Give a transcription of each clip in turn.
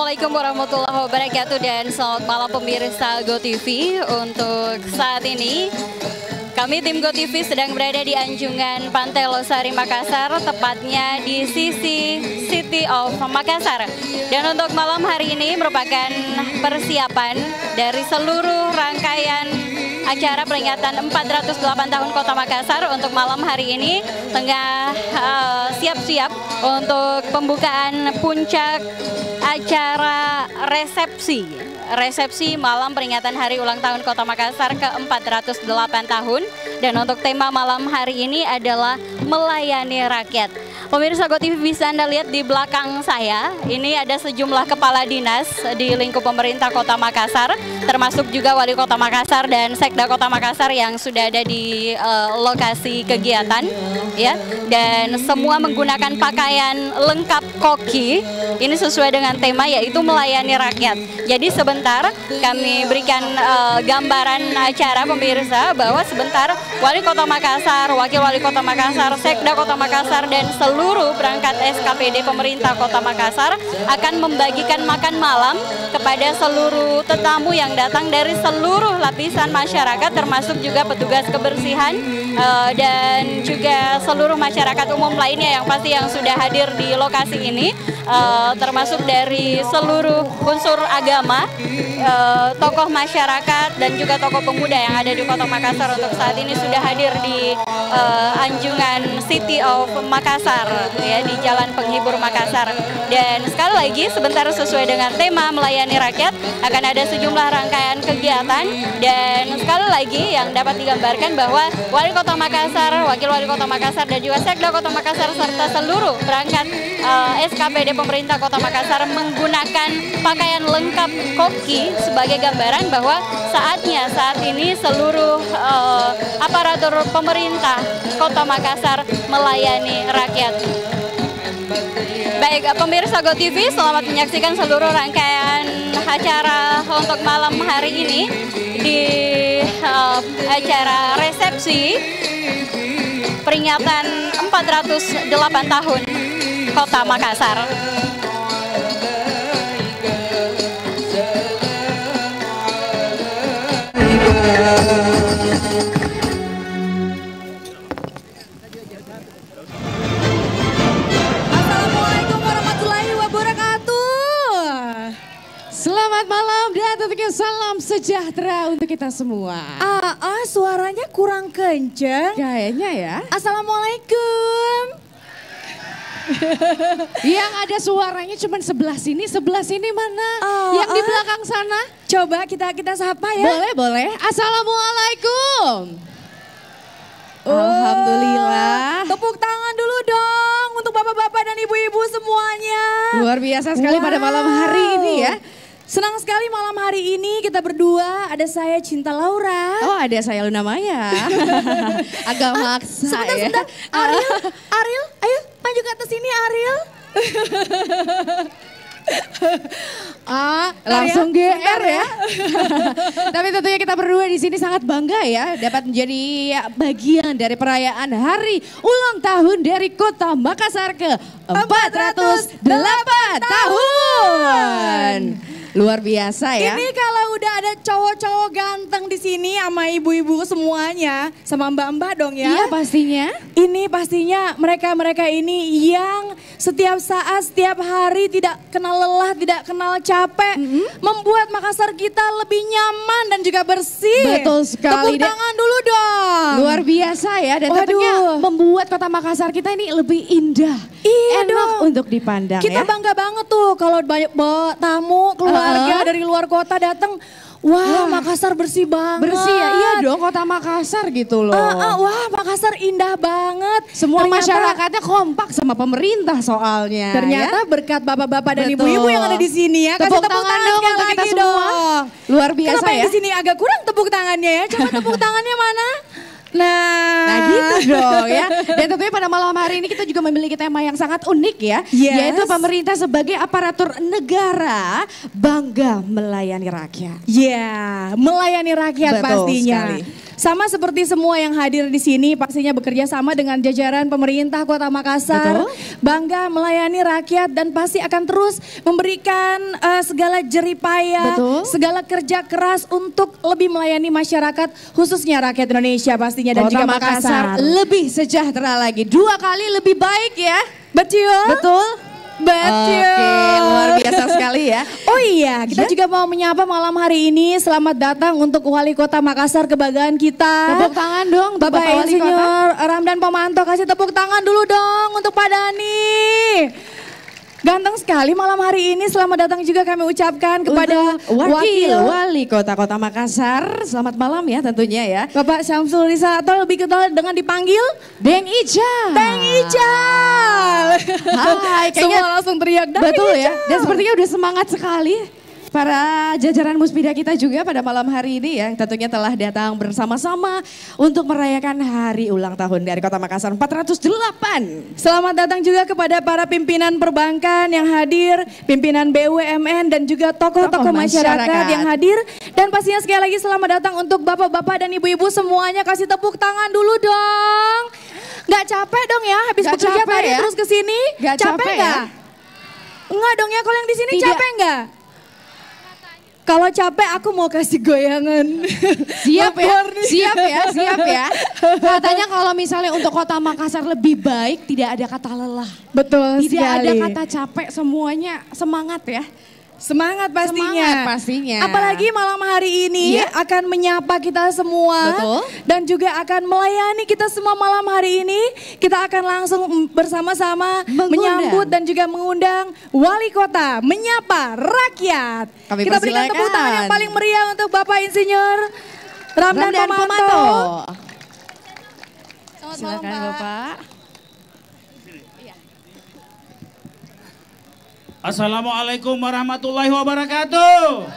Assalamualaikum warahmatullahi wabarakatuh dan selamat malam pemirsa GoTV. Untuk saat ini kami tim GoTV sedang berada di Anjungan Pantai Losari Makassar, tepatnya di sisi City of Makassar. Dan untuk malam hari ini merupakan persiapan dari seluruh rangkaian acara peringatan 408 tahun Kota Makassar. Untuk malam hari ini tengah siap-siap untuk pembukaan puncak acara resepsi malam peringatan hari ulang tahun Kota Makassar ke-408 tahun. Dan untuk tema malam hari ini adalah melayani rakyat. Pemirsa GoTV, bisa Anda lihat di belakang saya, ini ada sejumlah kepala dinas di lingkup pemerintah Kota Makassar, termasuk juga Wali Kota Makassar dan Sekda Kota Makassar yang sudah ada di lokasi kegiatan, ya. Dan semua menggunakan pakaian lengkap koki, ini sesuai dengan tema yaitu melayani rakyat. Jadi sebentar kami berikan gambaran acara pemirsa bahwa sebentar Wali Kota Makassar, Wakil Wali Kota Makassar, Sekda Kota Makassar dan seluruh perangkat SKPD pemerintah Kota Makassar akan membagikan makan malam kepada seluruh tetamu yang datang dari seluruh lapisan masyarakat, termasuk juga petugas kebersihan dan juga seluruh masyarakat umum lainnya yang pasti yang sudah hadir di lokasi ini, termasuk dari seluruh unsur agama, tokoh masyarakat dan juga tokoh pemuda yang ada di Kota Makassar untuk saat ini sudah hadir di Anjungan City of Makassar, ya, di Jalan Penghibur Makassar. Dan sekali lagi sebentar sesuai dengan tema melayani rakyat akan ada sejumlah rangkaian kegiatan. Dan sekali lagi yang dapat digambarkan bahwa Wali Kota Makassar, Wakil Wali Kota Makassar dan juga Sekda Kota Makassar serta seluruh perangkat SKPD pemerintah Kota Makassar menggunakan pakaian lengkap koki sebagai gambaran bahwa saatnya saat ini seluruh aparatur pemerintah Kota Makassar melayani rakyat. Baik, pemirsa GoTV, selamat menyaksikan seluruh rangkaian acara untuk malam hari ini di acara resepsi peringatan 408 tahun Kota Makassar. Assalamualaikum warahmatullahi wabarakatuh. Selamat malam dan tentunya salam sejahtera untuk kita semua. Suaranya kurang kenceng. Kayaknya ya. Assalamualaikum. Yang ada suaranya cuma sebelah sini mana? Yang di belakang sana? Coba kita sapa ya. Boleh. Assalamualaikum. Alhamdulillah. Tepuk tangan dulu dong untuk bapak-bapak dan ibu-ibu semuanya. Luar biasa sekali pada malam hari ini ya. Senang sekali malam hari ini kita berdua, ada saya Cinta Laura. Oh, ada saya Luna Maya. Agak maksa sebentar. Ariel, ayo maju ke atas sini Ariel. Langsung GR ya. Tapi tentunya kita berdua di sini sangat bangga ya dapat menjadi bagian dari perayaan hari ulang tahun dari Kota Makassar ke 408 tahun. Luar biasa ya. Ini kalau udah ada cowok-cowok ganteng di sini sama ibu-ibu semuanya, sama mbak-mbak dong ya. Iya pastinya. Ini pastinya mereka-mereka ini yang setiap saat, setiap hari tidak kenal lelah, tidak kenal capek, membuat Makassar kita lebih nyaman dan juga bersih. Betul sekali. Tepuk tangan dulu dong. Luar biasa ya, dan tentunya membuat Kota Makassar kita ini lebih indah. Iya enak dong. untuk dipandang Kita ya. bangga banget tuh kalau banyak bawa tamu, keluarga dari luar kota datang. Wah, Makassar bersih banget. Bersih ya, iya dong Kota Makassar gitu loh. Wah, Makassar indah banget. Semua masyarakatnya kompak sama pemerintah soalnya. Ternyata ya? berkat bapak-bapak dan Betul. ibu-ibu yang ada di sini ya. Kasih Tepuk tepuk tangan tangan dong sekali untuk kita lagi semua. dong. Luar biasa Kenapa yang ya. di sini agak kurang tepuk tangannya ya? Coba tepuk tangannya mana? Nah gitu dong ya. Dan tentunya pada malam hari ini kita juga memiliki tema yang sangat unik ya. Yes. Yaitu pemerintah sebagai aparatur negara bangga melayani rakyat. Ya, melayani rakyat Betul pastinya. sekali. Sama seperti semua yang hadir di sini pastinya bekerja sama dengan jajaran pemerintah Kota Makassar. Betul. Bangga melayani rakyat dan pasti akan terus memberikan segala jeripaya, Betul. segala kerja keras untuk lebih melayani masyarakat khususnya rakyat Indonesia pastinya dan Kota juga Makassar Makassar. lebih sejahtera lagi, 2 kali lebih baik ya. Betul? Betul? Betul. Oke, luar biasa sekali ya. Oh iya, kita Ya. juga mau menyapa malam hari ini. Selamat datang untuk Wali Kota Makassar kebanggaan kita. Tepuk tangan dong untuk Bapak Bapak Wali Kota. Insinyur Ramdan Pomanto, kasih tepuk tangan dulu dong untuk Pak Dani. Ganteng sekali malam hari ini. Selamat datang juga kami ucapkan kepada Untuk Wakil Wali Kota Makassar. Selamat malam ya tentunya ya. Bapak Syamsul Risa atau lebih kenal dengan dipanggil Deng Ijal. Deng Ijal. Hai, kayaknya Semua langsung teriak Deng betul ya. Ijal. Dan sepertinya udah semangat sekali para jajaran Musbida kita juga pada malam hari ini ya. Tentunya telah datang bersama-sama untuk merayakan hari ulang tahun dari Kota Makassar 408. Selamat datang juga kepada para pimpinan perbankan yang hadir, pimpinan BUMN dan juga tokoh-tokoh masyarakat yang hadir. Dan pastinya sekali lagi selamat datang untuk bapak-bapak dan ibu-ibu semuanya. Kasih tepuk tangan dulu dong. Gak capek dong ya habis Gak bekerja capek tadi ya? terus ke sini? Gak capek ya? nggak? Enggak dong ya, kalau yang di sini Tidak. capek nggak? Kalau capek aku mau kasih goyangan. Siap ya, Lapor nih. siap ya, siap ya. Katanya kalau misalnya untuk Kota Makassar lebih baik tidak ada kata lelah. Betul Tidak sekali. ada kata capek, semuanya semangat ya. Semangat pastinya. Semangat pastinya. Apalagi malam hari ini Iya. akan menyapa kita semua. Betul. Dan juga akan melayani kita semua malam hari ini. Kita akan langsung bersama-sama Mengundang. menyambut dan juga mengundang Wali Kota menyapa rakyat. Kami Kita berikan tepuk persilakan. tangan yang paling meriah untuk Bapak Insinyur Ramdan Ramdan Pomanto. Pomanto. Selamat Silakan malam, Pak. Bapak. Assalamualaikum warahmatullahi wabarakatuh.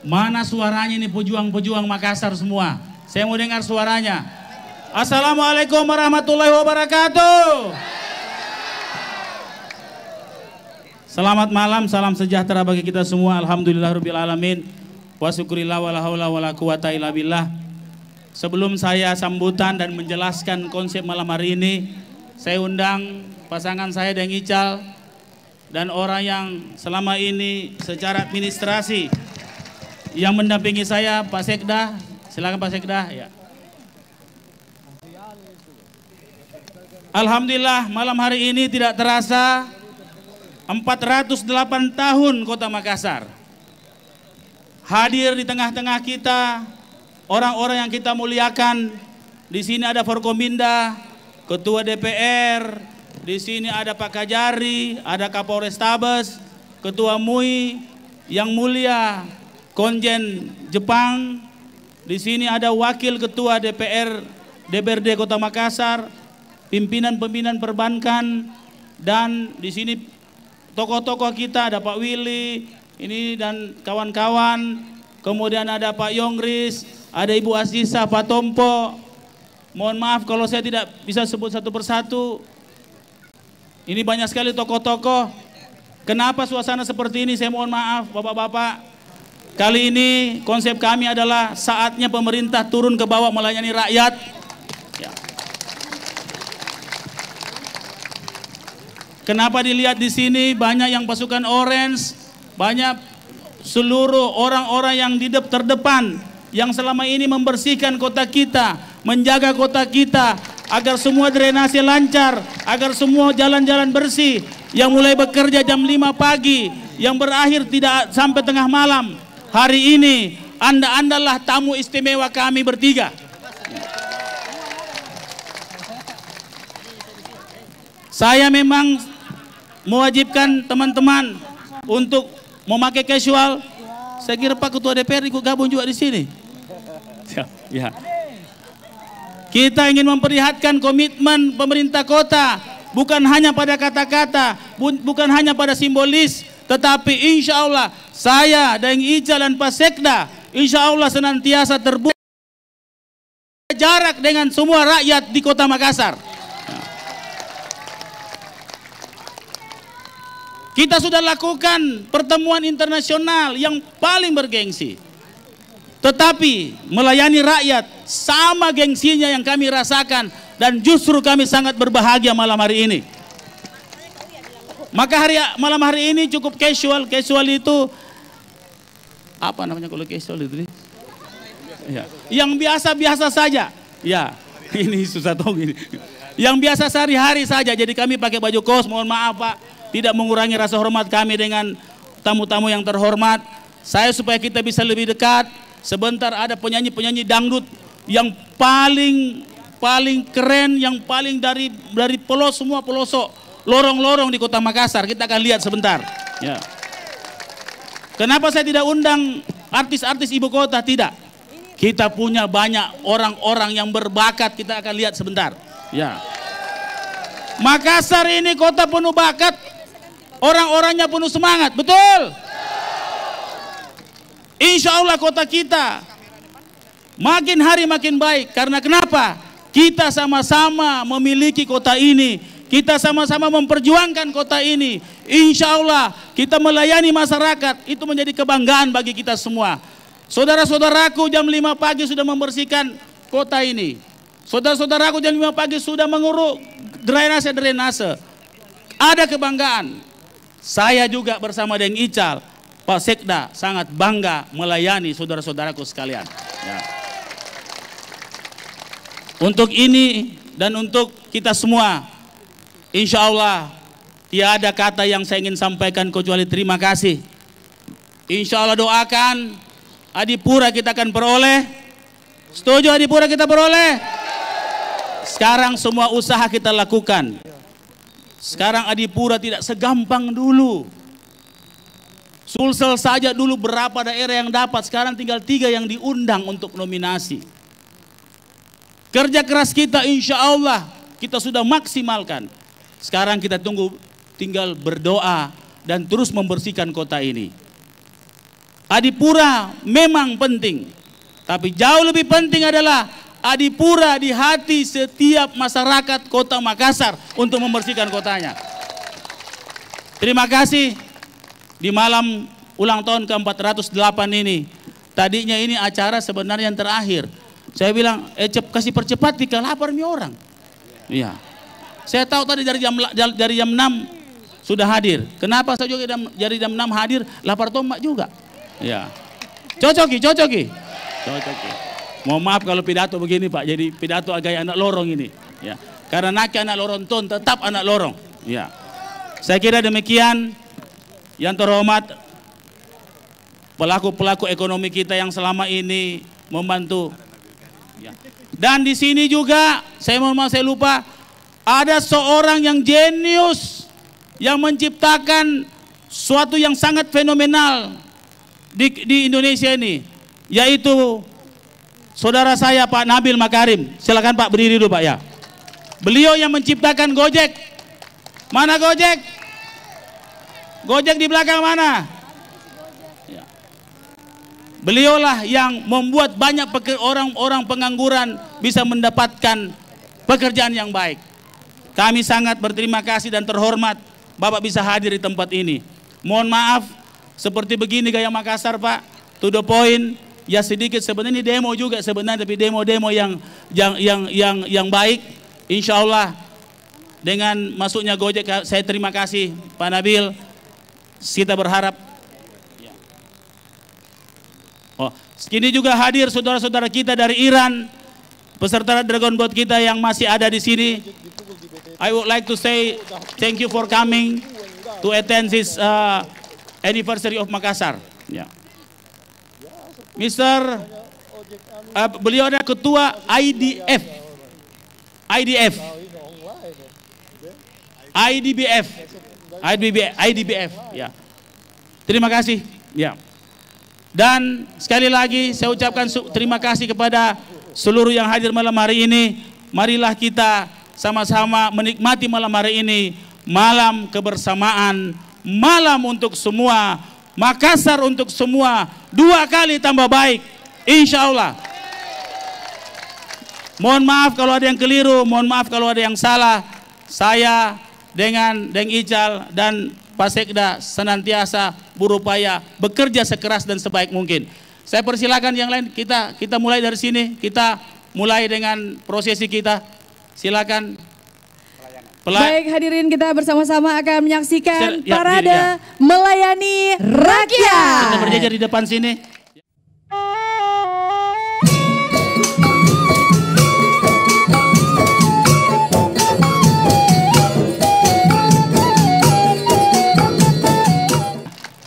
Mana suaranya nih pejuang-pejuang Makassar semua? Saya mau dengar suaranya. Assalamualaikum warahmatullahi wabarakatuh. Selamat malam, salam sejahtera bagi kita semua. Alhamdulillahirabbil alamin. Wa syukurillah wala haula wala quwata illa billah. Sebelum saya sambutan dan menjelaskan konsep malam hari ini, saya undang pasangan saya Deng Ijal dan orang yang selama ini secara administrasi yang mendampingi saya, Pak Sekda. Silakan Pak Sekda ya. Alhamdulillah malam hari ini tidak terasa 408 tahun Kota Makassar hadir di tengah-tengah kita, orang-orang yang kita muliakan. Di sini ada Forkominda, Ketua DPR, di sini ada Pak Kajari, ada Kapolrestabes, Ketua MUI, yang mulia Konjen Jepang. Di sini ada Wakil Ketua DPRD Kota Makassar, pimpinan-pimpinan perbankan, dan di sini tokoh-tokohon kita ada Pak Willy ini dan kawan-kawan. Kemudian ada Pak Yongris, ada Ibu Asisa, Pak Tompo. Mohon maaf kalau saya tidak bisa sebut satu persatu. Ini banyak sekali tokoh-tokoh. Kenapa suasana seperti ini? Saya mohon maaf Bapak-bapak. Kali ini konsep kami adalah saatnya pemerintah turun ke bawah melayani rakyat. Ya. Kenapa dilihat di sini banyak yang pasukan orange, banyak seluruh orang-orang yang di terdepan yang selama ini membersihkan kota kita, menjaga kota kita agar semua drainase lancar, agar semua jalan-jalan bersih, yang mulai bekerja jam 5 pagi, yang berakhir tidak sampai tengah malam. Hari ini Anda-andalah tamu istimewa kami bertiga. Saya memang mewajibkan teman-teman untuk memakai casual. Saya kira Pak Ketua DPR ikut gabung juga di sini. Ya. Kita ingin memperlihatkan komitmen pemerintah kota, bukan hanya pada kata-kata, bukan hanya pada simbolis, tetapi insya Allah saya dan Ijal dan Pak Sekda insya Allah senantiasa terbuka jarak dengan semua rakyat di Kota Makassar. Kita sudah lakukan pertemuan internasional yang paling bergengsi. tetapi melayani rakyat sama gengsinya yang kami rasakan, dan justru kami sangat berbahagia malam hari ini. Maka malam hari ini cukup casual. Casual itu apa namanya kalau casual itu? Ya, yang biasa-biasa saja. Ya, ini susah tahu ini. Yang biasa sehari-hari saja. Jadi kami pakai baju kos, mohon maaf Pak, tidak mengurangi rasa hormat kami dengan tamu-tamu yang terhormat. Saya supaya kita bisa lebih dekat. Sebentar ada penyanyi-penyanyi dangdut yang paling keren, yang paling dari semua pelosok, lorong-lorong di Kota Makassar. Kita akan lihat sebentar. Ya. Kenapa saya tidak undang artis-artis ibu kota? Tidak. Kita punya banyak orang-orang yang berbakat. Kita akan lihat sebentar. Ya. Makassar ini kota penuh bakat. Orang-orangnya penuh semangat. Betul? Insya Allah kota kita makin hari makin baik. Karena kenapa? Kita sama-sama memiliki kota ini. Kita sama-sama memperjuangkan kota ini. Insya Allah kita melayani masyarakat. Itu menjadi kebanggaan bagi kita semua. Saudara-saudaraku jam 5 pagi sudah membersihkan kota ini. Saudara-saudaraku jam 5 pagi sudah menguruk drainase. Ada kebanggaan. Saya juga bersama dengan Ical, Pak Sekda sangat bangga melayani saudara-saudaraku sekalian. Ya. Untuk ini dan untuk kita semua, insya Allah tiada kata yang saya ingin sampaikan kecuali terima kasih. Insya Allah doakan Adipura kita akan peroleh. Setuju Adipura kita peroleh? Sekarang semua usaha kita lakukan. Sekarang Adipura tidak segampang dulu. Sulsel saja dulu berapa daerah yang dapat, sekarang tinggal 3 yang diundang untuk nominasi. Kerja keras kita insya Allah kita sudah maksimalkan. Sekarang kita tinggal berdoa dan terus membersihkan kota ini. Adipura memang penting, tapi jauh lebih penting adalah Adipura di hati setiap masyarakat kota Makassar untuk membersihkan kotanya. Terima kasih. Di malam ulang tahun ke-408 ini, tadinya ini acara sebenarnya yang terakhir. Saya bilang, kasih percepat jika lapar nih orang. Iya. Saya tahu tadi dari jam 6 sudah hadir. Kenapa saya juga dari jam 6 hadir, lapar tombak juga. Iya. Cocoki. Mohon maaf kalau pidato begini Pak, jadi pidato agak anak lorong ini. Ya. Karena anak lorong ton tetap anak lorong. Ya. Saya kira demikian. Yang terhormat pelaku-pelaku ekonomi kita yang selama ini membantu. Ya. Dan di sini juga saya lupa ada seorang yang jenius yang menciptakan suatu yang sangat fenomenal di Indonesia ini, yaitu saudara saya Pak Nabil Makarim. Silakan Pak berdiri dulu Pak ya. Beliau yang menciptakan Gojek. Mana Gojek? Gojek di belakang mana? Ya. Beliaulah yang membuat banyak orang-orang pengangguran bisa mendapatkan pekerjaan yang baik. Kami sangat berterima kasih dan terhormat Bapak bisa hadir di tempat ini. Mohon maaf seperti begini gaya Makassar Pak, to the point. Ya sedikit sebenarnya demo juga sebenarnya, tapi demo-demo yang baik. Insya Allah dengan masuknya Gojek, saya terima kasih Pak Nabil. Kita berharap. Oh, kini juga hadir saudara-saudara kita dari Iran, peserta Dragon Boat kita yang masih ada di sini. I would like to say thank you for coming to attend this anniversary of Makassar. Ya. Mr. Beliau ada ketua IDF, IDBF, ya. Terima kasih, ya. Dan sekali lagi saya ucapkan terima kasih kepada seluruh yang hadir malam hari ini. Marilah kita sama-sama menikmati malam hari ini, malam kebersamaan, malam untuk semua, Makassar untuk semua, 2 kali tambah baik, insya Allah. Mohon maaf kalau ada yang keliru, mohon maaf kalau ada yang salah. Saya dengan Deng Ical dan Pak Sekda senantiasa berupaya bekerja sekeras dan sebaik mungkin. Saya persilakan yang lain, kita mulai dari sini, kita mulai dengan prosesi kita. Silakan. Baik hadirin, kita bersama-sama akan menyaksikan Ya, parade melayani rakyat. Kita berjajar di depan sini.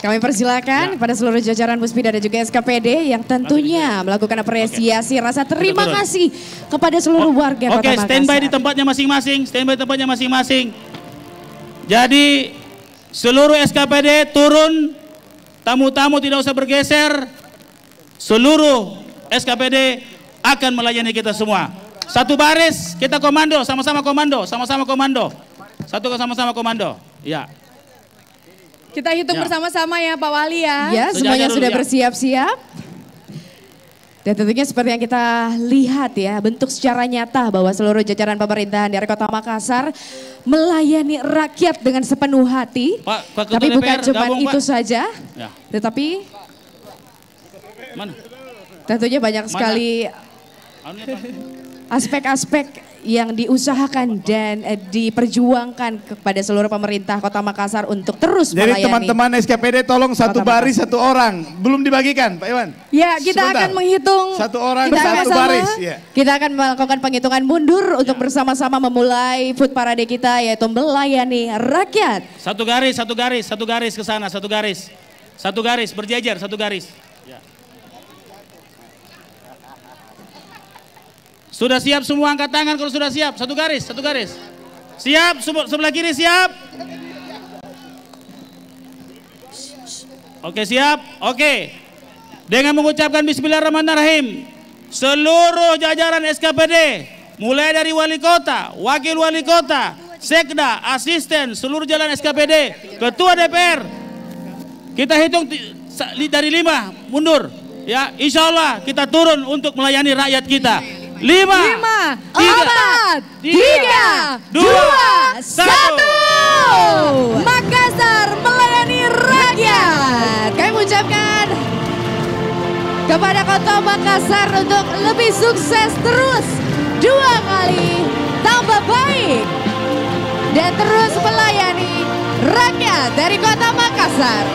Kami persilakan pada seluruh jajaran Puspida dan juga SKPD yang tentunya melakukan apresiasi rasa terima kasih kepada seluruh warga Kota Makassar. Oke, standby di tempatnya masing-masing, standby di tempatnya masing-masing. Jadi seluruh SKPD turun, tamu-tamu tidak usah bergeser. Seluruh SKPD akan melayani kita semua. Satu baris, kita komando, sama-sama komando, sama-sama komando. Satu sama-sama komando. Ya. Kita hitung bersama-sama ya Pak Wali ya. Ya, semuanya sudah bersiap-siap. Dan tentunya seperti yang kita lihat ya, bentuk secara nyata bahwa seluruh jajaran pemerintahan dari Kota Makassar melayani rakyat dengan sepenuh hati. Pak Tapi Ketua bukan DPR, cuma gabung, itu Pak. saja, Ya. tetapi Mana? tentunya banyak sekali Anunya, Pak. aspek-aspek yang diusahakan dan diperjuangkan kepada seluruh pemerintah Kota Makassar untuk terus Jadi melayani. teman-teman SKPD tolong satu baris satu orang. Belum dibagikan Pak Iwan. Ya, kita Sebentar. akan menghitung Satu orang kita satu bersama. baris. Ya. Kita akan melakukan penghitungan mundur untuk bersama-sama memulai food parade kita yaitu melayani rakyat. Satu garis, satu garis, satu garis ke sana, satu garis. Satu garis, berjejer, satu garis. Ya. Sudah siap semua, angkat tangan kalau sudah siap. Satu garis, satu garis. Siap, sebelah kiri siap. Oke, siap. Oke. Dengan mengucapkan bismillahirrahmanirrahim. Seluruh jajaran SKPD, mulai dari wali kota, wakil wali kota, sekda, asisten, seluruh jalan SKPD, ketua DPR. Kita hitung dari 5 mundur. Ya, insya Allah kita turun untuk melayani rakyat kita. 5, 5, 4, 3, 2, 1. Makassar melayani rakyat. Kami mengucapkan kepada Kota Makassar untuk lebih sukses terus 2 kali tambah baik dan terus melayani rakyat dari Kota Makassar.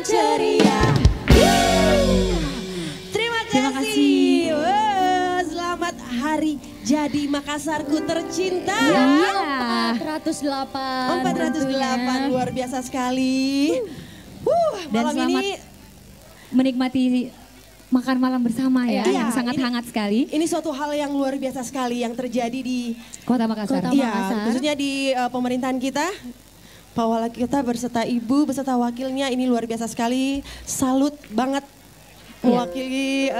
ceria. Terima kasih. Wah, selamat hari jadi Makassarku tercinta. Ya. 408 luar biasa sekali. Dan Malam selamat ini menikmati makan malam bersama ya, Iya, yang sangat hangat sekali. ini suatu hal yang luar biasa sekali yang terjadi di Kota Makassar. Iya, khususnya di pemerintahan kita. Pak Wali kita berserta Ibu, beserta wakilnya ini luar biasa sekali. Salut banget mewakili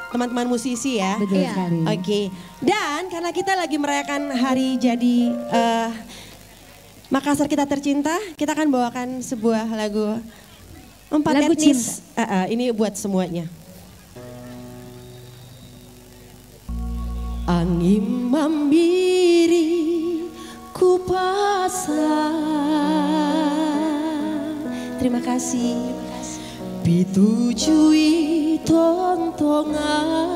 teman-teman musisi ya. Betul sekali. Oke, dan karena kita lagi merayakan hari jadi Makassar kita tercinta, kita akan bawakan sebuah lagu empat Lagu etnis. Ini buat semuanya. Angin membiri ku pasang. Terima kasih. Pitujui tontongan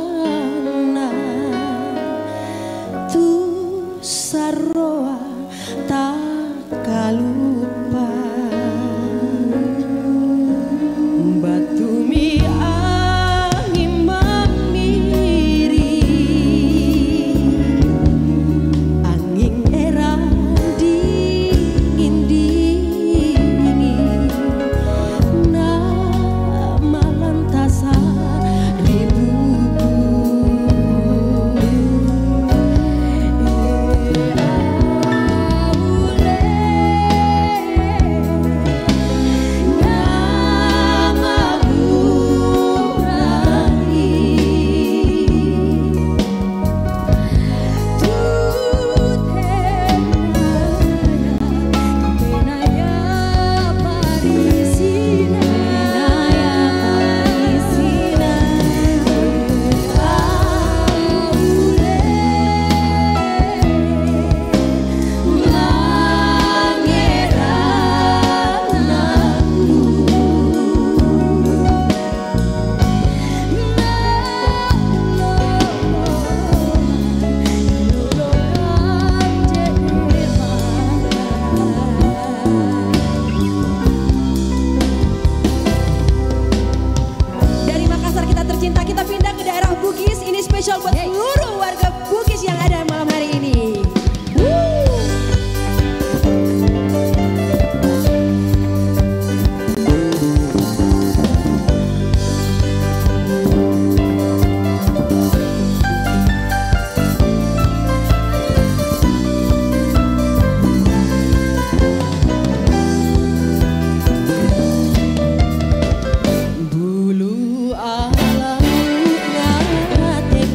tu sarroa tak kalupa batu mi angin memiri angin era dingin nama lantasa ribuku Dari Makassar kita tercinta, kita pindah ke daerah Bugis. Ini spesial buat seluruh warga Bugis yang ada malam hari ini. Bulu alam ngatek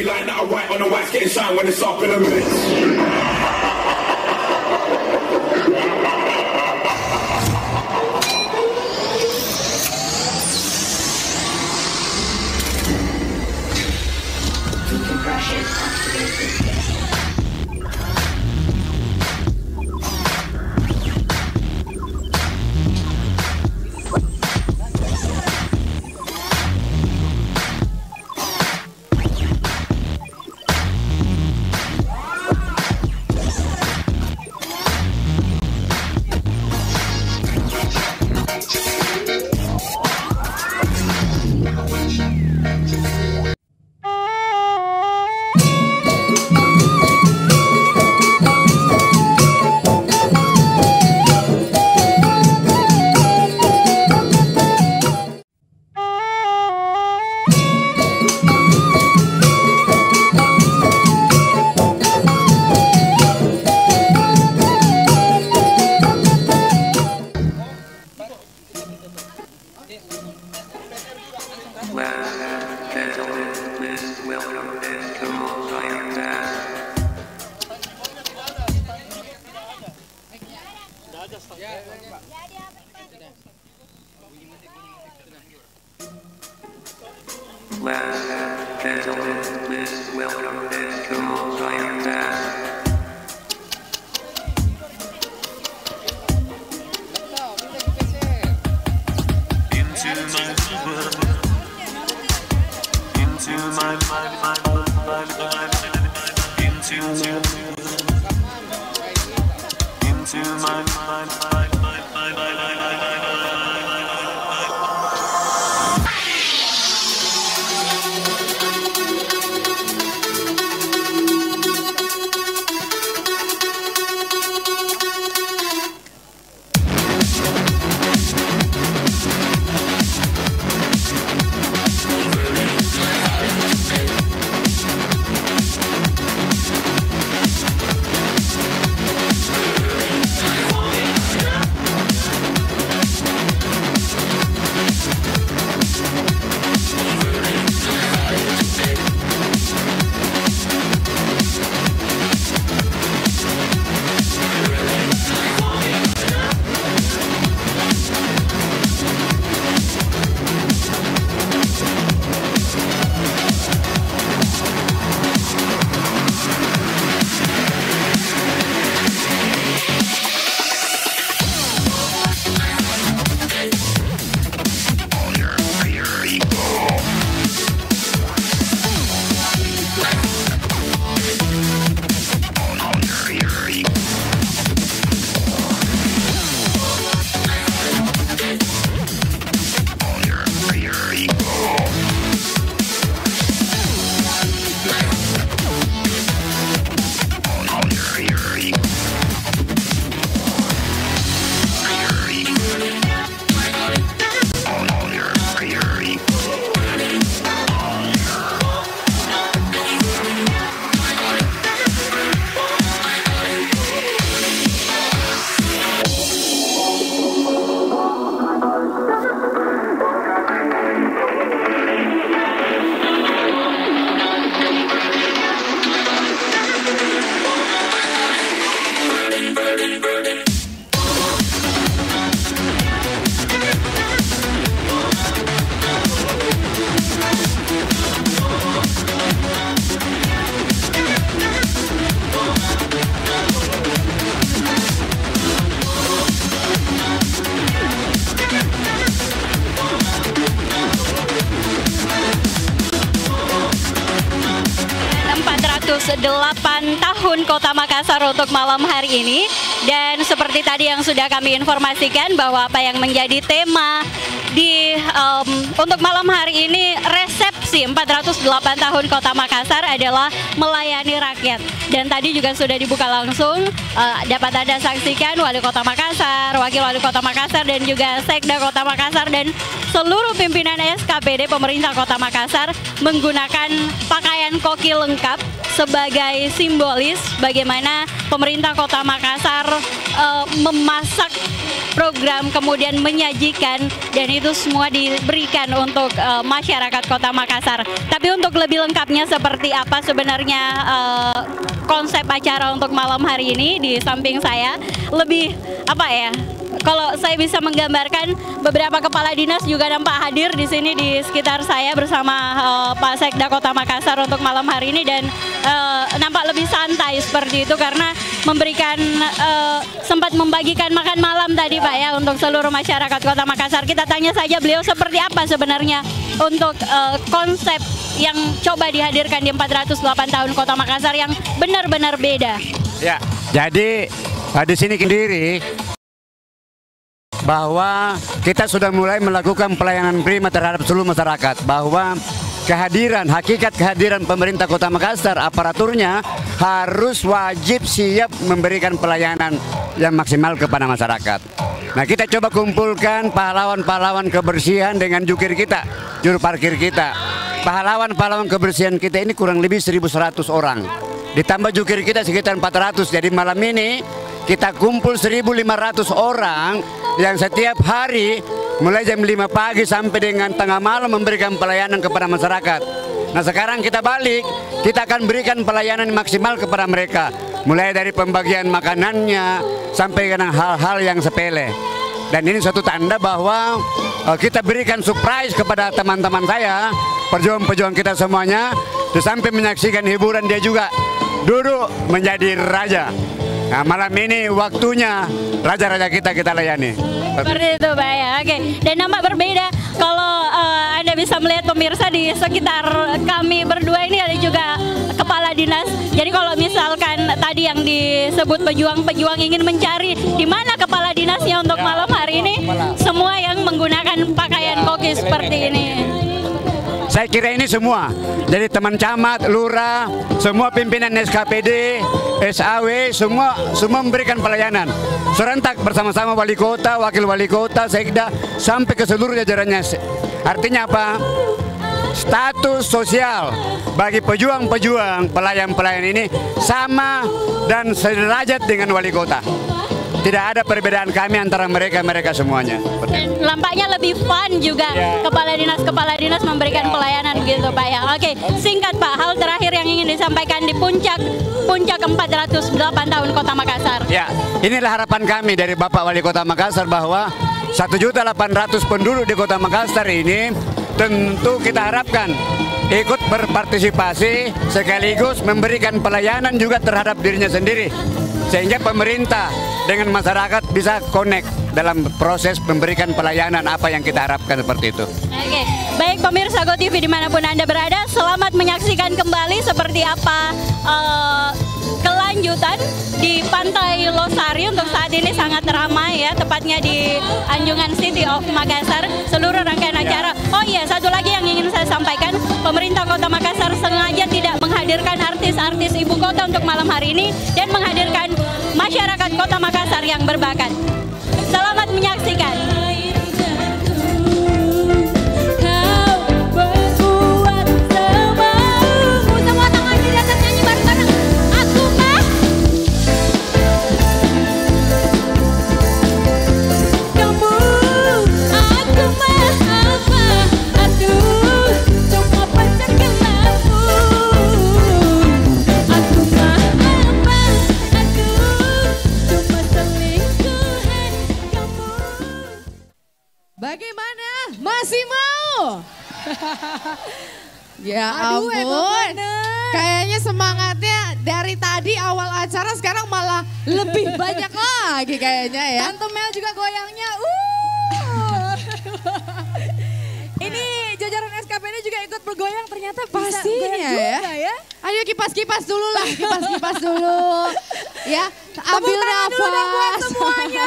every line that I write on the white's getting shine when it's up in a minute. tahun Kota Makassar untuk malam hari ini. Dan seperti tadi yang sudah kami informasikan bahwa apa yang menjadi tema di untuk malam hari ini resepsi 408 tahun Kota Makassar adalah melayani rakyat. Dan tadi juga sudah dibuka langsung, dapat Anda saksikan Wali Kota Makassar, Wakil Wali Kota Makassar dan juga Sekda Kota Makassar dan seluruh pimpinan SKPD pemerintah Kota Makassar menggunakan pakaian koki lengkap sebagai simbolis bagaimana pemerintah Kota Makassar memasak program kemudian menyajikan, dan itu itu semua diberikan untuk masyarakat Kota Makassar. Tapi untuk lebih lengkapnya seperti apa sebenarnya konsep acara untuk malam hari ini, di samping saya lebih apa ya? Kalau saya bisa menggambarkan, beberapa kepala dinas juga nampak hadir di sini di sekitar saya bersama Pak Sekda Kota Makassar untuk malam hari ini, dan nampak lebih santai seperti itu karena memberikan sempat membagikan makan malam tadi Pak ya untuk seluruh masyarakat Kota Makassar. Kita tanya saja beliau seperti apa sebenarnya untuk konsep yang coba dihadirkan di 408 tahun Kota Makassar yang benar-benar beda. Ya, jadi di sini sendiri bahwa kita sudah mulai melakukan pelayanan prima terhadap seluruh masyarakat, bahwa hakikat kehadiran pemerintah Kota Makassar, aparaturnya harus wajib siap memberikan pelayanan yang maksimal kepada masyarakat. Nah, kita coba kumpulkan pahlawan-pahlawan kebersihan dengan jukir kita, juru parkir kita. Pahlawan-pahlawan kebersihan kita ini kurang lebih 1.100 orang. Ditambah jukir kita sekitar 400. Jadi malam ini kita kumpul 1.500 orang yang setiap hari mulai jam 5 pagi sampai dengan tengah malam memberikan pelayanan kepada masyarakat. Nah, sekarang kita balik, kita akan berikan pelayanan maksimal kepada mereka. Mulai dari pembagian makanannya sampai dengan hal-hal yang sepele. Dan ini suatu tanda bahwa kita berikan surprise kepada teman-teman saya, pejuang-pejuang kita semuanya, sampai menyaksikan hiburan dia juga duduk menjadi raja. Nah, malam ini waktunya raja-raja kita layani. Seperti itu Pak ya, oke. Dan nampak berbeda kalau Anda bisa melihat pemirsa di sekitar kami berdua ini ada juga kepala dinas. Jadi kalau misalkan tadi yang disebut pejuang-pejuang ingin mencari di mana kepala dinasnya untuk malam hari ini, semua yang menggunakan pakaian koki seperti ini. Saya kira ini semua, jadi teman camat, lurah, semua pimpinan SKPD, SAW, semua memberikan pelayanan serentak bersama-sama wali kota, wakil wali kota, sekda, sampai ke seluruh jajarannya. Artinya apa? Status sosial bagi pejuang-pejuang, pelayan-pelayan ini sama dan sederajat dengan wali kota. Tidak ada perbedaan kami antara mereka semuanya. Dan nampaknya lebih fun juga kepala dinas memberikan pelayanan gitu Pak ya. Oke, singkat Pak, hal terakhir yang ingin disampaikan di puncak 408 tahun Kota Makassar. Ya, inilah harapan kami dari Bapak Wali Kota Makassar bahwa 1.800.000 penduduk di Kota Makassar ini tentu kita harapkan ikut berpartisipasi sekaligus memberikan pelayanan juga terhadap dirinya sendiri. Sehingga pemerintah dengan masyarakat bisa connect dalam proses memberikan pelayanan apa yang kita harapkan seperti itu. Oke, baik pemirsa GoTV dimanapun Anda berada, selamat menyaksikan kembali seperti apa kelanjutan di Pantai Losari. Untuk saat ini sangat ramai ya, tepatnya di Anjungan City of Makassar, seluruh rangkaian acara. Oh iya, satu lagi yang ingin saya sampaikan, pemerintah Kota Makassar sengaja tidak menghadirkan artis-artis ibu kota untuk malam hari ini dan menghadirkan masyarakat Kota Makassar yang berbakat. Selamat menyaksikan. Bagaimana? Masih mau? Ya ampun, kayaknya semangatnya dari tadi awal acara sekarang malah lebih banyak lagi kayaknya ya. Tante Mel juga goyangnya. Ini jajaran SKPD juga ikut bergoyang, ternyata bisa pastinya goyang juga ya. Ayo kipas-kipas dulu lah, kipas-kipas dulu. Ya, ambil nafas. Semuanya.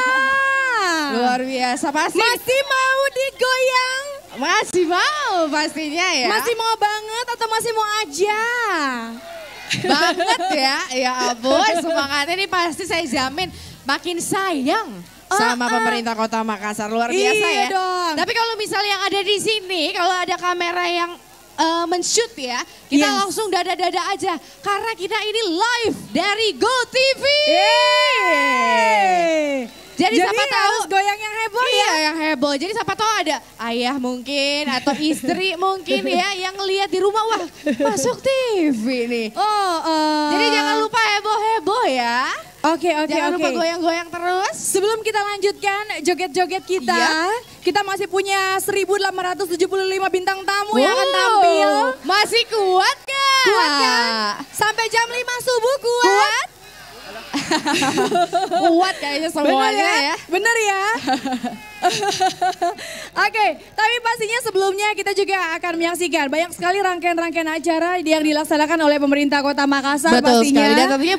Luar biasa pasti. Masih mau digoyang? Masih mau pastinya ya. Masih mau banget atau masih mau aja? Banget ya, ya ampun semangatnya ini pasti saya jamin makin sayang sama pemerintah Kota Makassar, luar biasa iya ya. Dong. Tapi kalau misalnya yang ada di sini, kalau ada kamera yang men-shoot ya, kita langsung dada-dada aja karena kita ini live dari GoTV. Jadi siapa tahu harus goyang yang heboh ya. Iya yang heboh. Jadi siapa tahu ada ayah mungkin atau istri mungkin ya yang lihat di rumah, wah masuk TV nih. Jadi jangan lupa heboh-heboh ya. Oke. Jangan lupa goyang-goyang terus. Sebelum kita lanjutkan joget-joget kita, kita masih punya 1875 bintang tamu yang akan tampil. Masih kuat gak? Kuat kan? Sampai jam 5 subuh kuat? Kuat kayaknya semuanya ya. Bener ya. Oke, tapi pastinya sebelumnya kita juga akan menyaksikan banyak sekali rangkaian-rangkaian acara yang dilaksanakan oleh pemerintah Kota Makassar. Betul pastinya. sekali, dan tentunya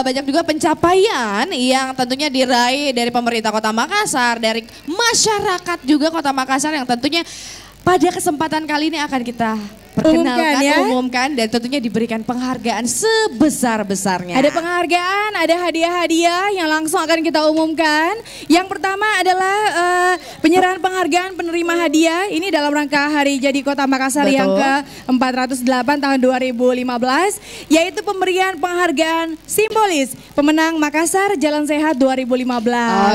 banyak juga pencapaian yang tentunya diraih dari pemerintah Kota Makassar, dari masyarakat juga Kota Makassar yang tentunya pada kesempatan kali ini akan kita perkenalkan, umumkan dan tentunya diberikan penghargaan sebesar-besarnya. Ada penghargaan, ada hadiah-hadiah yang langsung akan kita umumkan. Yang pertama adalah penyerahan penghargaan penerima hadiah. Ini dalam rangka Hari Jadi Kota Makassar yang ke-408 tahun 2015. Yaitu pemberian penghargaan simbolis pemenang Makassar Jalan Sehat 2015.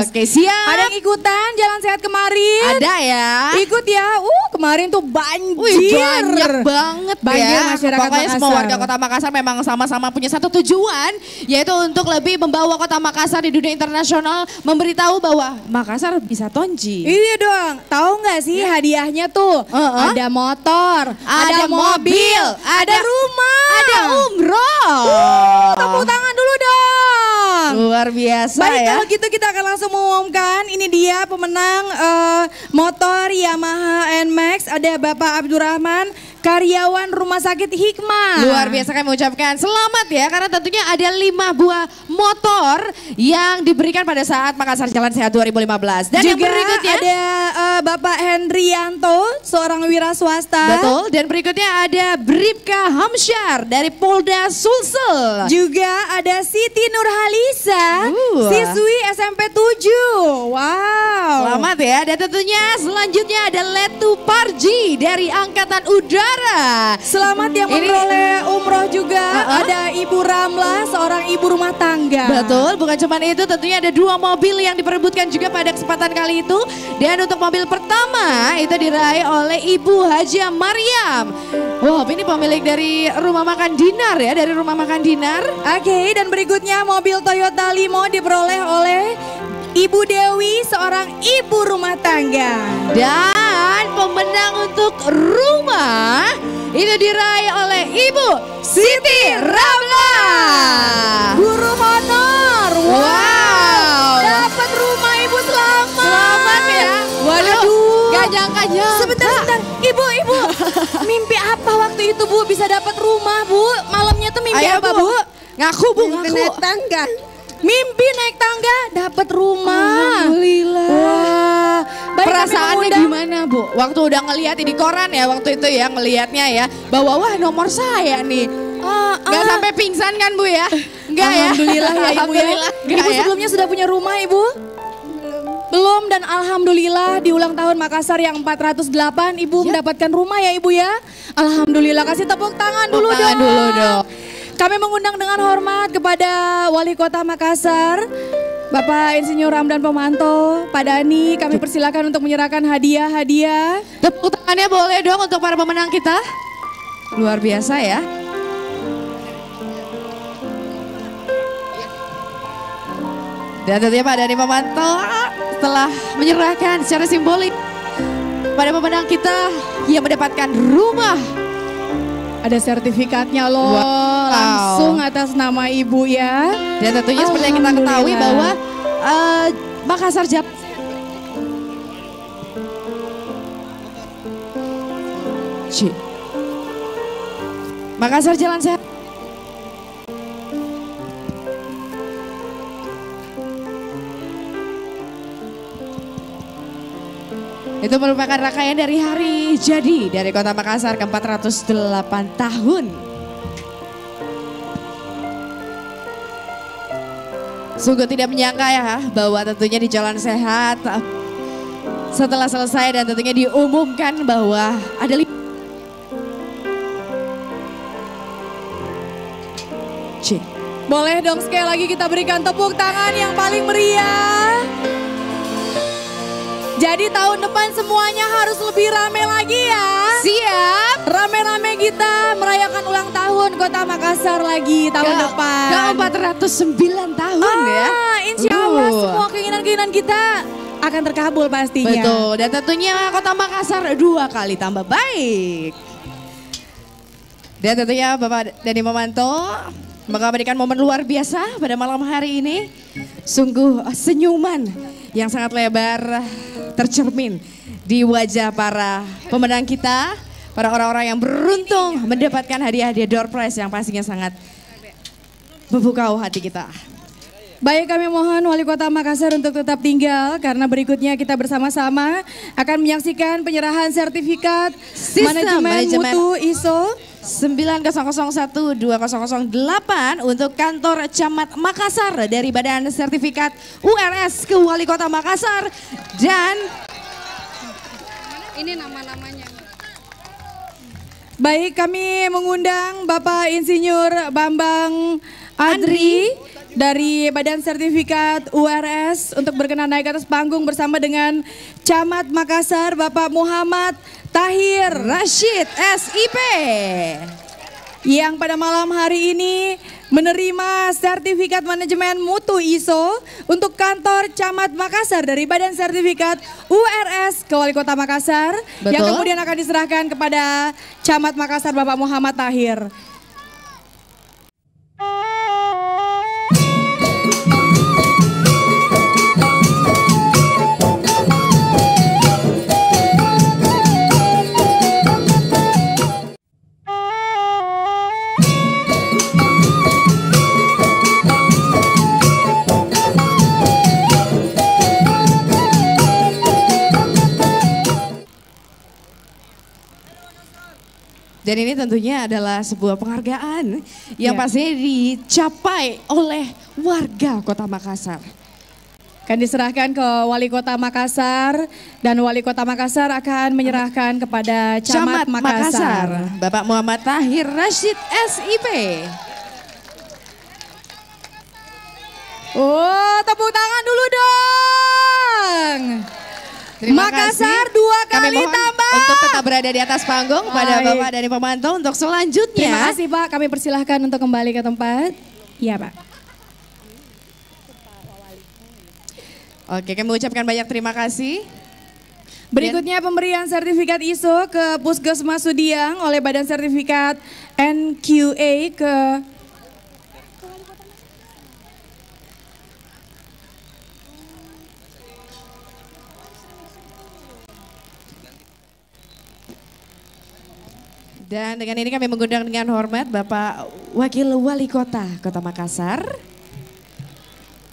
Oke, siap. Ada yang ikutan Jalan Sehat kemarin? Ada ya. Ikut ya. Kemarin tuh banjir. Banyak banget ya. Masyarakat Pokoknya Makassar. semua warga Kota Makassar memang sama-sama punya satu tujuan, yaitu untuk lebih membawa Kota Makassar di dunia internasional, memberitahu bahwa Makassar bisa tonji. Iya dong, tahu nggak sih hadiahnya tuh? Ada motor, ada mobil, ada rumah, ada umroh. Tepuk tangan dulu dong. Luar biasa. Baik, ya. kalau gitu kita akan langsung mengumumkan. Ini dia pemenang motor Yamaha NMAX. Ada Bapak Abdurrahman, karyawan Rumah Sakit Hikmah. Luar biasa kami mengucapkan selamat ya, karena tentunya ada 5 buah motor yang diberikan pada saat Makassar Jalan Sehat 2015. Dan juga yang berikutnya ada Bapak Hendrianto, seorang wira swasta. Betul, dan berikutnya ada Bribka Hamsyar dari Polda Sulsel. Juga ada Siti Nurhalisa, siswi SMP 7. Wow. Selamat ya, dan tentunya selanjutnya ada Letu Parji dari Angkatan Udara. Selamat yang memperoleh umroh juga. Ada Ibu Ramla, seorang ibu rumah tangga. Betul, bukan cuma itu, tentunya ada 2 mobil yang diperebutkan juga pada kesempatan kali itu. Dan untuk mobil pertama itu diraih oleh Ibu Haja Mariam. Wow, ini pemilik dari Rumah Makan Dinar ya, dari Rumah Makan Dinar. Oke, dan berikutnya mobil Toyota Limo diperoleh oleh Ibu Dewi, seorang ibu rumah tangga. Dan pemenang untuk rumah itu diraih oleh Ibu Siti Ramla. Guru honor. Wow. Dapat rumah Ibu, selamat. Selamat ya. Waduh, gak nyangka. Sebentar. Ibu. Mimpi apa waktu itu Bu bisa dapat rumah Bu? Malamnya tuh mimpi apa Bu? Ngaku Bu, ngaku. Naik tangga. Mimpi naik tangga, dapat rumah. Alhamdulillah. Wah, baik, perasaannya gimana Bu? Waktu udah ngeliat di koran ya waktu itu ya, ngelihatnya ya, bahwa wah nomor saya nih. Gak sampai pingsan kan Bu ya? Enggak ya? Alhamdulillah ya Ibu ya. Ibu sebelumnya sudah punya rumah Ibu? Belum, dan alhamdulillah di ulang tahun Makassar yang 408 Ibu mendapatkan rumah ya Ibu ya. Alhamdulillah, kasih tepuk tangan dulu dong. Kami mengundang dengan hormat kepada Wali Kota Makassar, Bapak Insinyur Ramdan Pemanto, Pak Dani, kami persilakan untuk menyerahkan hadiah-hadiah. Tepuk tangannya boleh dong untuk para pemenang kita. Luar biasa ya. Dan tentunya Pak Dani Pemanto telah menyerahkan secara simbolik pada pemenang kita yang mendapatkan rumah. Ada sertifikatnya loh, langsung atas nama Ibu ya. Dan tentunya seperti yang kita ketahui bahwa Makassar Jalan Makassar Jalan Sehat. Itu merupakan rangkaian dari hari jadi dari Kota Makassar ke-408 tahun. Sungguh tidak menyangka ya bahwa tentunya di Jalan Sehat setelah selesai dan tentunya diumumkan bahwa ada Boleh dong sekali lagi kita berikan tepuk tangan yang paling meriah. Jadi tahun depan semuanya harus lebih rame lagi ya. Siap. Rame-rame kita merayakan ulang tahun Kota Makassar lagi tahun depan. Ke-409 tahun ya. Insya Allah semua keinginan-keinginan kita akan terkabul pastinya. Betul, dan tentunya Kota Makassar 2 kali tambah baik. Dan tentunya Bapak Dhani Mamanto mengabadikan momen luar biasa pada malam hari ini. Sungguh senyuman yang sangat lebar tercermin di wajah para pemenang kita. Para orang-orang yang beruntung mendapatkan hadiah-hadiah door prize yang pastinya sangat memukau hati kita. Baik, kami mohon Wali Kota Makassar untuk tetap tinggal karena berikutnya kita bersama-sama akan menyaksikan penyerahan sertifikat manajemen mutu ISO 9001-2008 untuk kantor Camat Makassar dari Badan Sertifikat URS ke Wali Kota Makassar dan ini nama-namanya. Baik, kami mengundang Bapak Insinyur Bambang Adri dari Badan Sertifikat URS untuk berkenan naik ke atas panggung bersama dengan Camat Makassar Bapak Muhammad Tahir Rashid SIP yang pada malam hari ini menerima sertifikat manajemen mutu ISO untuk kantor Camat Makassar dari Badan Sertifikat URS ke Wali Kota Makassar. Betul. Yang kemudian akan diserahkan kepada Camat Makassar Bapak Muhammad Tahir. Dan ini tentunya adalah sebuah penghargaan yang pastinya dicapai oleh warga Kota Makassar. Akan diserahkan ke Wali Kota Makassar dan Wali Kota Makassar akan menyerahkan kepada Camat Makassar. Bapak Muhammad Tahir Rashid SIP. Oh, tepuk tangan dulu dong. Terima Makassar kasih. 2 Kami kali mohon tambah. untuk tetap berada di atas panggung pada Baik. Bapak Dhani Mamanto untuk selanjutnya. Terima kasih Pak, kami persilahkan untuk kembali ke tempat. Iya Pak. Oke, kami mengucapkan banyak terima kasih. Berikutnya pemberian sertifikat ISO ke Puskesmas Sudiang oleh Badan Sertifikat NQA ke Dan dengan ini kami mengundang dengan hormat Bapak Wakil Wali Kota Kota Makassar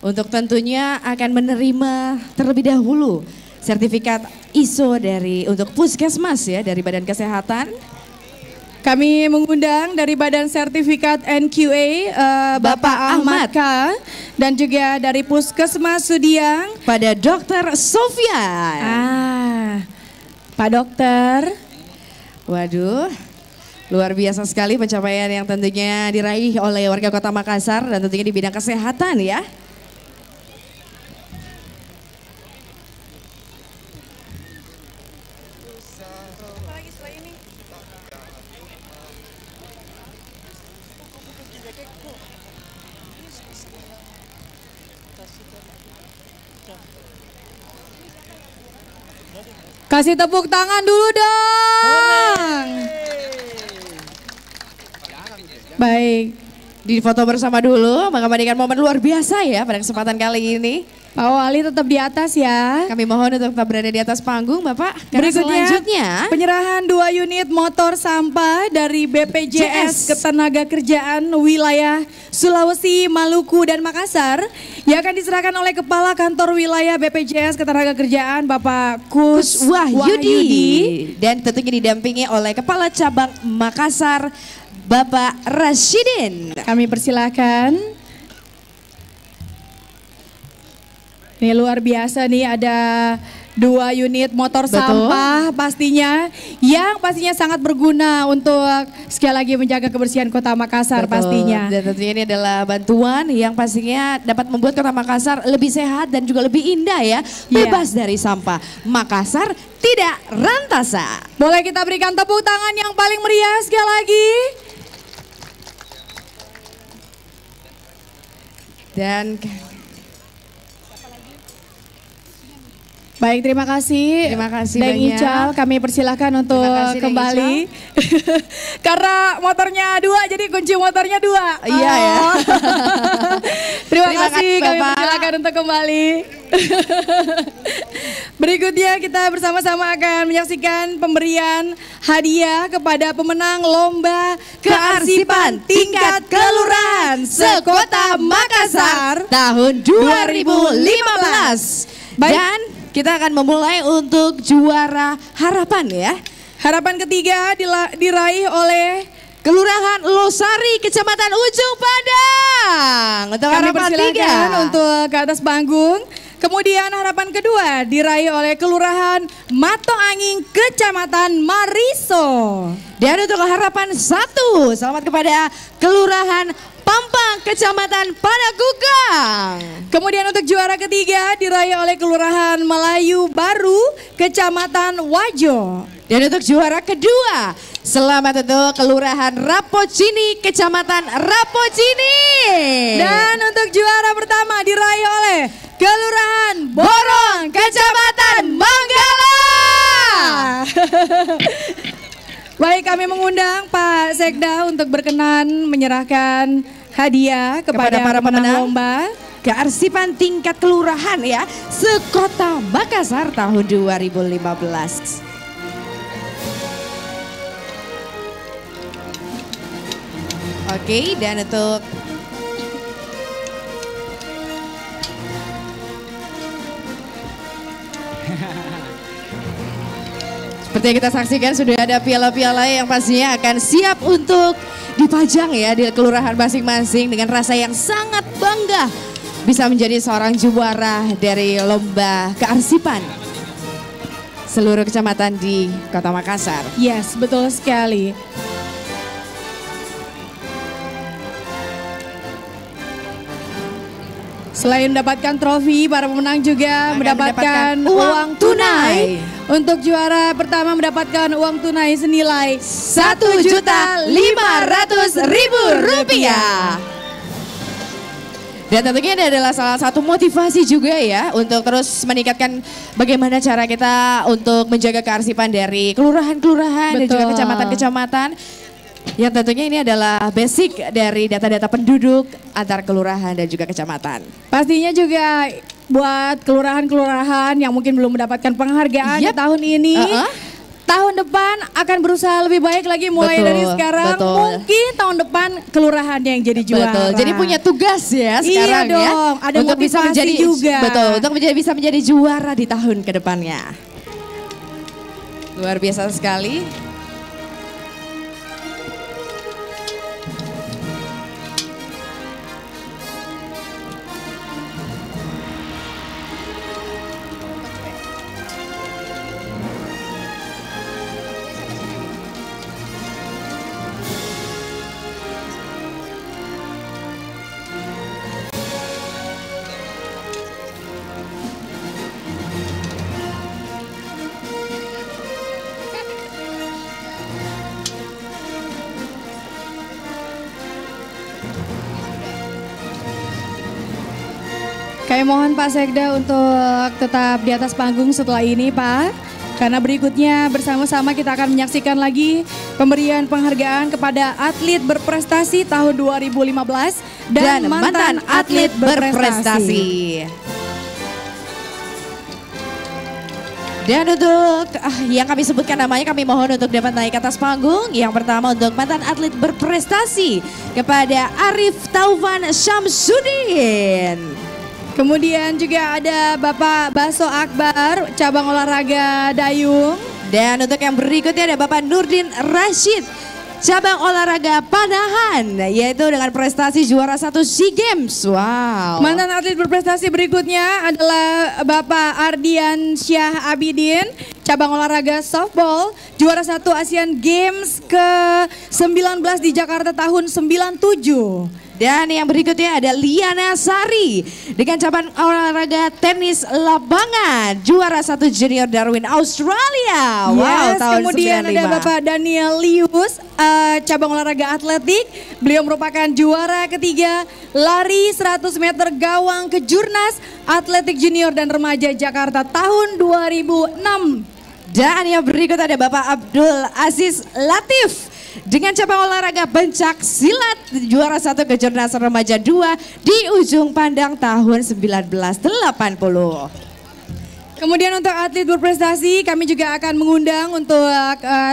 untuk tentunya akan menerima terlebih dahulu sertifikat ISO dari untuk Puskesmas ya dari Badan Kesehatan. Kami mengundang dari Badan Sertifikat NQA Bapak Ahmad K dan juga dari Puskesmas Sudiang pada Dr. Sofian. Pak Dokter. Waduh, luar biasa sekali pencapaian yang tentunya diraih oleh warga Kota Makassar dan tentunya di bidang kesehatan ya. Kasih tepuk tangan dulu dong. Baik. Di foto bersama dulu, mengabadikan momen luar biasa ya pada kesempatan kali ini. Pak Wali tetap di atas ya. Kami mohon untuk tetap berada di atas panggung Bapak. Karena Berikutnya selanjutnya penyerahan 2 unit motor sampah dari BPJS Ketenagakerjaan wilayah Sulawesi, Maluku dan Makassar yang akan diserahkan oleh Kepala Kantor Wilayah BPJS Ketenagakerjaan Bapak Kus Wahyudi. Dan tentunya didampingi oleh Kepala Cabang Makassar Bapak Rashidin. Kami persilakan. Ini luar biasa nih, ada 2 unit motor Betul. sampah yang pastinya sangat berguna untuk sekali lagi menjaga kebersihan Kota Makassar Betul. pastinya. Dan tentunya ini adalah bantuan yang pastinya dapat membuat Kota Makassar lebih sehat dan juga lebih indah ya. Bebas dari sampah. Makassar tidak rantasa. Boleh kita berikan tepuk tangan yang paling meriah sekali lagi. Dan baik, terima kasih. Terima kasih Deng banyak. Ical, kami persilahkan untuk Terima kasih, Deng kembali. Karena motornya 2, jadi kunci motornya 2. Iya ya. Terima Terima kasih, kasih, kami Bapak. persilahkan untuk kembali. Berikutnya kita bersama-sama akan menyaksikan pemberian hadiah kepada pemenang lomba kearsipan tingkat kelurahan sekota Makassar tahun 2015. Baik. Dan kita akan memulai untuk juara harapan ya. Harapan ketiga diraih oleh Kelurahan Losari, Kecamatan Ujung Padang. Untuk kami harapan persilakan 3. untuk ke atas panggung. Kemudian harapan kedua diraih oleh Kelurahan Matong Angin, Kecamatan Mariso. Dan untuk harapan 1, selamat kepada Kelurahan Pampang, Kecamatan Padagugang. Kemudian untuk juara ketiga diraih oleh Kelurahan Melayu Baru, Kecamatan Wajo. Dan untuk juara kedua, selamat untuk Kelurahan Rapocini, Kecamatan Rapocini. Dan untuk juara pertama diraih oleh Kelurahan Borong, Kecamatan Manggala. Baik, kami mengundang Pak Sekda untuk berkenan menyerahkan hadiah kepada para pemenang lomba kearsipan tingkat kelurahan ya, sekota Makassar tahun 2015. Oke, dan untuk seperti yang kita saksikan sudah ada piala-piala yang pastinya akan siap untuk dipajang ya di kelurahan masing-masing dengan rasa yang sangat bangga bisa menjadi seorang juara dari lomba kearsipan seluruh kecamatan di Kota Makassar. Yes, betul sekali. Selain mendapatkan trofi, para pemenang juga mendapatkan uang tunai. Untuk juara pertama mendapatkan uang tunai senilai Rp1.500.000. Dan tentunya ini adalah salah satu motivasi juga ya untuk terus meningkatkan bagaimana cara kita untuk menjaga kearsipan dari kelurahan-kelurahan dan juga kecamatan-kecamatan. Yang tentunya ini adalah basic dari data-data penduduk antar kelurahan dan juga kecamatan. Pastinya juga buat kelurahan-kelurahan yang mungkin belum mendapatkan penghargaan di tahun ini. Tahun depan akan berusaha lebih baik lagi mulai dari sekarang. Mungkin tahun depan kelurahan yang jadi juara. Betul. Jadi punya tugas ya sekarang iya dong, ya. ada untuk bisa menjadi juga. Betul, untuk bisa menjadi juara di tahun kedepannya. Luar biasa sekali. Kami mohon Pak Sekda untuk tetap di atas panggung setelah ini Pak. Karena berikutnya bersama-sama kita akan menyaksikan lagi pemberian penghargaan kepada atlet berprestasi tahun 2015 dan mantan atlet berprestasi. Dan untuk yang kami sebutkan namanya kami mohon untuk dapat naik ke atas panggung. Yang pertama untuk mantan atlet berprestasi kepada Arif Taufan Syamsuddin. Kemudian juga ada Bapak Baso Akbar, cabang olahraga dayung. Dan untuk yang berikutnya ada Bapak Nurdin Rashid, cabang olahraga panahan, yaitu dengan prestasi juara 1 SEA Games. Wow. Mantan atlet berprestasi berikutnya adalah Bapak Ardian Syah Abidin, cabang olahraga softball, juara 1 Asian Games ke-19 di Jakarta tahun 97. Dan yang berikutnya ada Liana Sari dengan cabang olahraga tenis lapangan, juara 1 Junior Darwin Australia. Wow, tahun kemudian 95. ada Bapak Daniel Lius, cabang olahraga atletik. Beliau merupakan juara ketiga lari 100 meter gawang kejurnas atletik junior dan remaja Jakarta tahun 2006. Dan yang berikut ada Bapak Abdul Aziz Latif dengan cabang olahraga pencak silat, juara 1 kejurnas remaja 2 di Ujung Pandang tahun 1980. Kemudian untuk atlet berprestasi kami juga akan mengundang untuk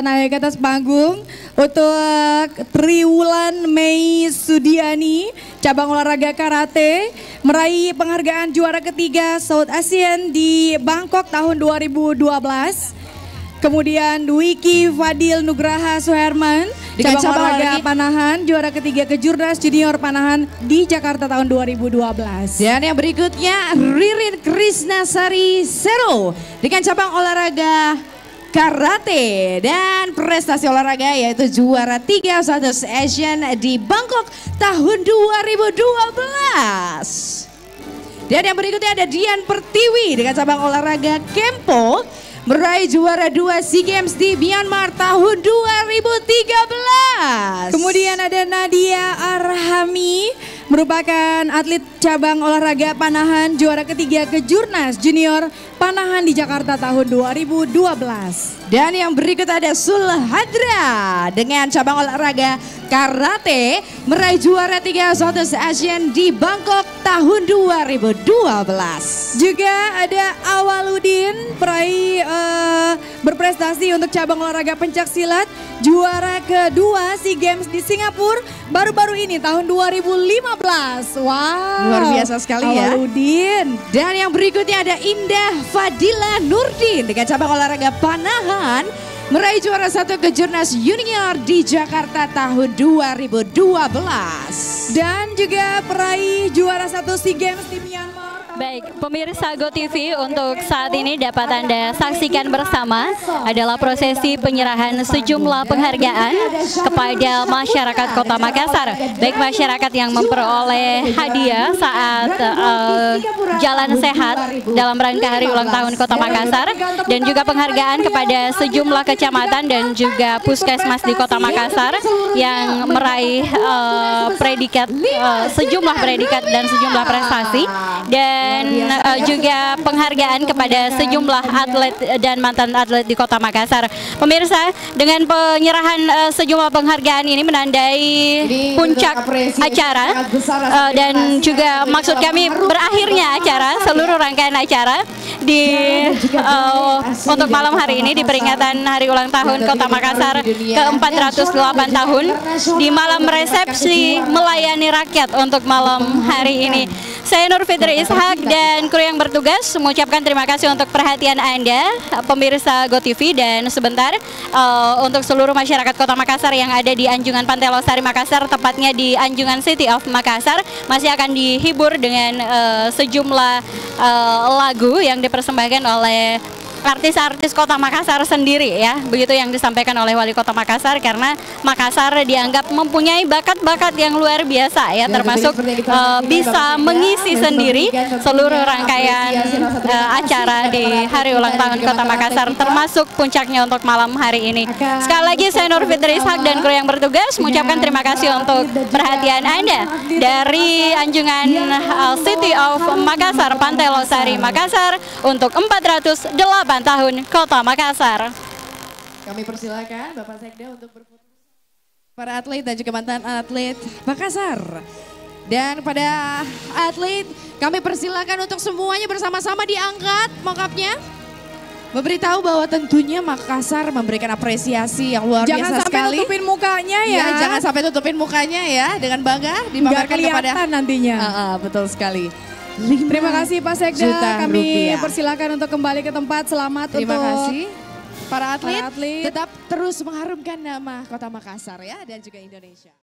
naik ke atas panggung untuk Triwulan Mei Sudiani, cabang olahraga karate, meraih penghargaan juara ketiga South Asian di Bangkok tahun 2012. Kemudian Dwiki Fadil Nugraha Suherman, cabang olahraga panahan, juara ketiga kejurnas junior panahan di Jakarta tahun 2012. Dan yang berikutnya Ririn Krisnasari Sero dengan cabang olahraga karate dan prestasi olahraga yaitu juara 3 Southeast Asian di Bangkok tahun 2012. Dan yang berikutnya ada Dian Pertiwi dengan cabang olahraga Kempo, meraih juara 2 SEA Games di Myanmar tahun 2013. Kemudian ada Nadia Arhami, merupakan atlet cabang olahraga panahan, juara ketiga kejurnas junior panahan di Jakarta tahun 2012. Dan yang berikut ada Sulhadra dengan cabang olahraga karate, meraih juara 3 Southeast Asian di Bangkok tahun 2012. Juga ada Awaludin, peraih berprestasi untuk cabang olahraga pencak silat, juara kedua SEA Games di Singapura baru-baru ini tahun 2015. Wow, luar biasa sekali ya Awaludin. Dan yang berikutnya ada Indah Fadila Nurdin dengan cabang olahraga panahan, meraih juara 1 kejurnas junior di Jakarta tahun 2012. Dan juga peraih juara 1 SEA Games di Myanmar. Baik, pemirsa GoTV, untuk saat ini dapat Anda saksikan bersama adalah prosesi penyerahan sejumlah penghargaan kepada masyarakat Kota Makassar. Baik masyarakat yang memperoleh hadiah saat jalan sehat dalam rangka hari ulang tahun Kota Makassar, dan juga penghargaan kepada sejumlah kecamatan dan juga puskesmas di Kota Makassar yang meraih predikat, sejumlah predikat dan sejumlah prestasi, dan juga penghargaan kepada sejumlah atlet dan mantan atlet di Kota Makassar. Pemirsa, dengan penyerahan sejumlah penghargaan ini menandai puncak acara dan juga maksud kami berakhirnya acara, seluruh rangkaian acara di untuk malam hari ini di peringatan hari ulang tahun Kota Makassar ke-408 tahun, di malam resepsi melayani rakyat untuk malam hari ini. Saya Nur Fitri Ishak dan kru yang bertugas mengucapkan terima kasih untuk perhatian Anda, pemirsa GoTV, dan sebentar untuk seluruh masyarakat Kota Makassar yang ada di Anjungan Pantai Losari Makassar, tepatnya di Anjungan City of Makassar, masih akan dihibur dengan sejumlah lagu yang dipersembahkan oleh artis-artis Kota Makassar sendiri ya, begitu yang disampaikan oleh Wali Kota Makassar, karena Makassar dianggap mempunyai bakat-bakat yang luar biasa ya, termasuk bisa mengisi sendiri seluruh rangkaian acara di hari ulang tahun Kota Makassar, termasuk puncaknya untuk malam hari ini. Sekali lagi saya Nur Fitri Ishak dan kru yang bertugas mengucapkan terima kasih untuk perhatian Anda dari Anjungan City of Makassar, Pantai Losari Makassar, untuk 408 tahun Kota Makassar. Kami persilakan Bapak Sekda untuk berfoto para atlet dan juga mantan atlet Makassar. Dan pada atlet kami persilakan untuk semuanya bersama-sama diangkat mokapnya, memberitahu bahwa tentunya Makassar memberikan apresiasi yang luar biasa sekali. Jangan sampai tutupin mukanya ya. Jangan sampai tutupin mukanya ya, dengan bangga dipamerkan kepada nantinya. Betul sekali. Terima kasih Pak Sekda, kami rupiah. persilakan untuk kembali ke tempat. Selamat Terima untuk kasih. para atlet, atlet. tetap terus mengharumkan nama Kota Makassar ya dan juga Indonesia.